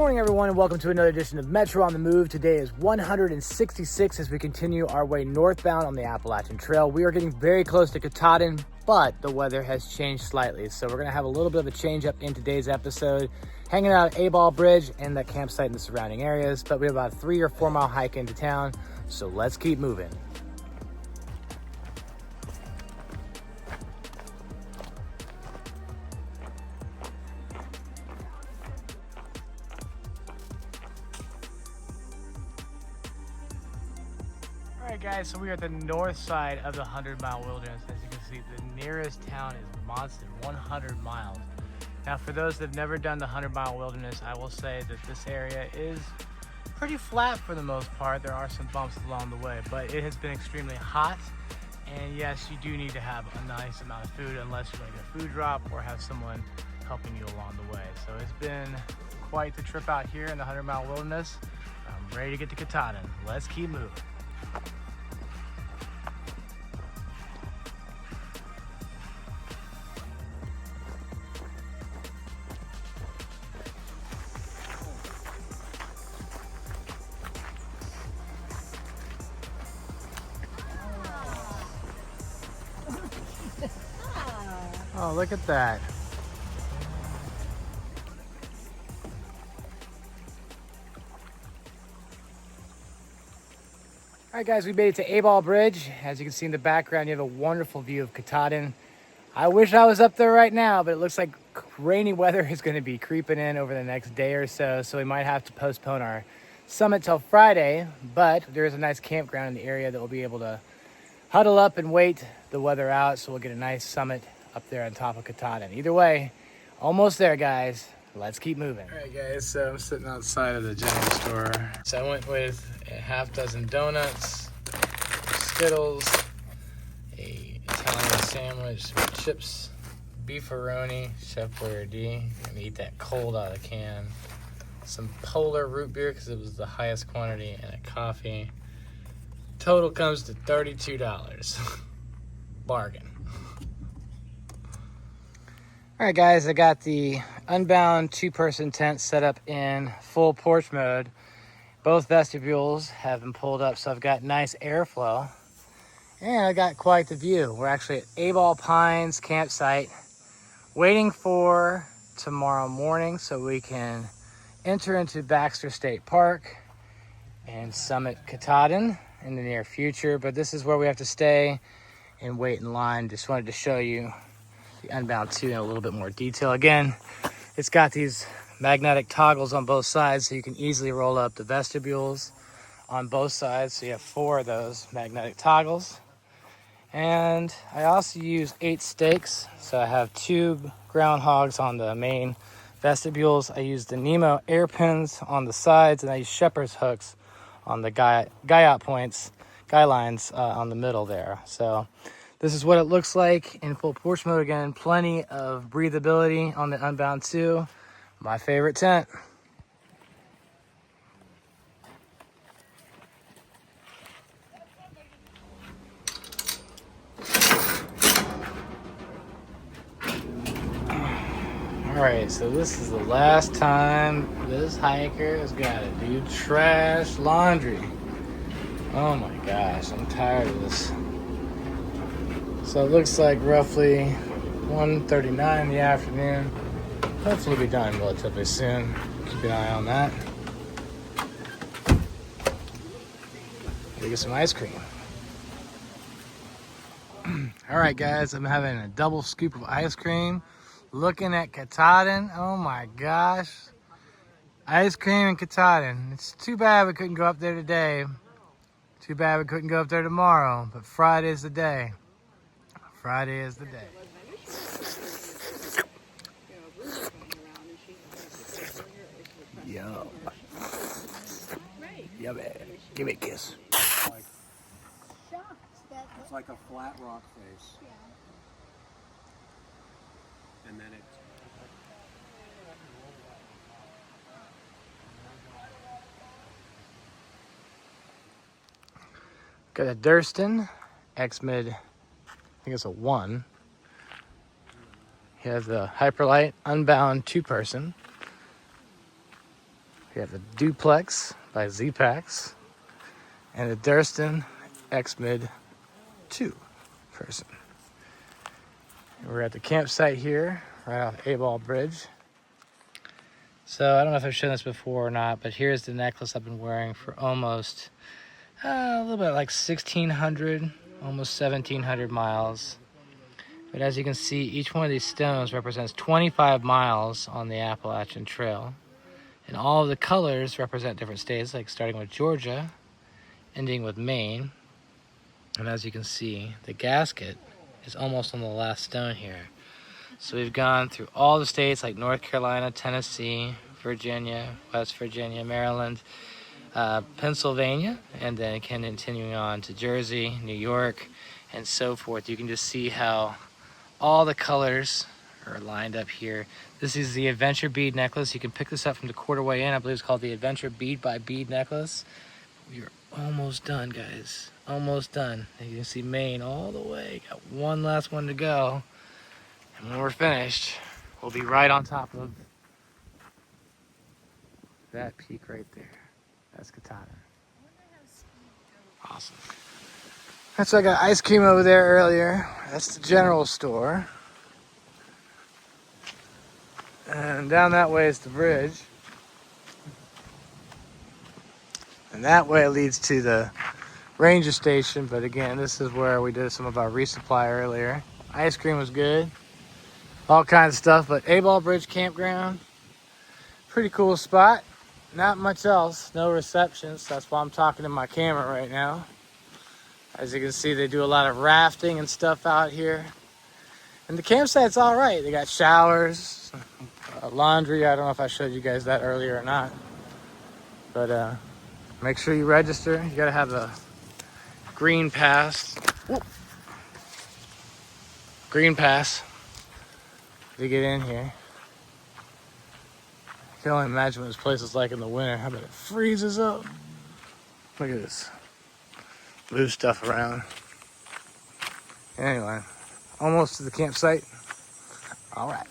morning, everyone, and welcome to another edition of Metro on the Move. Today is 166 as we continue our way northbound on the Appalachian Trail. We are getting very close to Katahdin, but the weather has changed slightly. So we're gonna have a little bit of a change up in today's episode, hanging out at Abol Bridge and the campsite in the surrounding areas. But we have about a 3 or 4 mile hike into town, so let's keep moving. Alright guys, so we are at the north side of the 100-mile wilderness. As you can see, the nearest town is Monston, 100 miles. Now for those that have never done the 100-mile wilderness, I will say that this area is pretty flat for the most part. There are some bumps along the way, but it has been extremely hot. And yes, you do need to have a nice amount of food unless you're going to get a food drop or have someone helping you along the way. So it's been quite the trip out here in the 100-mile wilderness. I'm ready to get to Katahdin. Let's keep moving. Oh, look at that. All right, guys, we made it to Abol Bridge. As you can see in the background, you have a wonderful view of Katahdin. I wish I was up there right now, but it looks like rainy weather is going to be creeping in over the next day or so, so we might have to postpone our summit till Friday, but there is a nice campground in the area that we'll be able to huddle up and wait the weather out, so we'll get a nice summit up there on top of Katahdin. Either way, almost there, guys. Let's keep moving. All right, guys, so I'm sitting outside of the general store. So I went with a half dozen donuts, Skittles, a Italian sandwich, some chips, beefaroni, Chef Boyardee. I'm gonna eat that cold out of the can. Some Polar root beer because it was the highest quantity, and a coffee. Total comes to $32. Bargain. All right, guys, I got the Unbound 2-person tent set up in full porch mode. Both vestibules have been pulled up, so I've got nice airflow. And I got quite the view. We're actually at Abol Pines campsite, waiting for tomorrow morning so we can enter into Baxter State Park and summit Katahdin in the near future. But this is where we have to stay and wait in line. Just wanted to show you the Unbound 2 in a little bit more detail. Again, it's got these magnetic toggles on both sides, so you can easily roll up the vestibules on both sides. So you have 4 of those magnetic toggles. And I also use 8 stakes. So I have 2 ground hogs on the main vestibules. I use the Nemo air pins on the sides, and I use shepherd's hooks on the guy lines on the middle there. So this is what it looks like in full porch mode. Again, plenty of breathability on the Unbound 2. My favorite tent. All right, so this is the last time this hiker has got to do trash laundry. Oh my gosh, I'm tired of this. So it looks like roughly 1:39 in the afternoon. Hopefully we'll be done relatively soon. Keep an eye on that. Gotta get some ice cream. All right, guys, I'm having a double scoop of ice cream. Looking at Katahdin. Oh my gosh. Ice cream in Katahdin. It's too bad we couldn't go up there today. Too bad we couldn't go up there tomorrow, but Friday's the day. Friday is the day. Yo. Yummy. Give me a kiss. It's like a flat rock face. Yeah. And then it. Got a Durston X-Mid, I think it's a 1. He has the Hyperlite Unbound 2-person. We have the Duplex by Z-Packs and the Durston X-Mid 2 person. We're at the campsite here, right off Abol Bridge. So I don't know if I've shown this before or not, but here's the necklace I've been wearing for almost a little bit like 1,600, almost 1,700 miles. But as you can see, each one of these stones represents 25 miles on the Appalachian Trail. And all of the colors represent different states, like starting with Georgia, ending with Maine. And as you can see, the gasket is almost on the last stone here. So we've gone through all the states like North Carolina, Tennessee, Virginia, West Virginia, Maryland, Pennsylvania, and then continuing on to Jersey, New York, and so forth. You can just see how all the colors are lined up here. This is the Adventure Bead necklace. You can pick this up from the Quarterway Inn. I believe it's called the Adventure Bead by Bead necklace. We're almost done, guys. Almost done. And you can see Maine all the way. Got one last one to go. And when we're finished, we'll be right on top of that peak right there. That's Katana. Awesome. So I got ice cream over there earlier. That's the general store. And down that way is the bridge. And that way leads to the ranger station. But again, this is where we did some of our resupply earlier. Ice cream was good. All kinds of stuff. But Abol Bridge Campground. Pretty cool spot. Not much else. No receptions. That's why I'm talking to my camera right now. As you can see, they do a lot of rafting and stuff out here. And the campsite's all right. They got showers, laundry. I don't know if I showed you guys that earlier or not. But make sure you register. You gotta have the green pass. Whoop. Green pass to get in here. I can only imagine what this place is like in the winter. I bet it freezes up. Look at this. Move stuff around. Anyway, almost to the campsite. All right.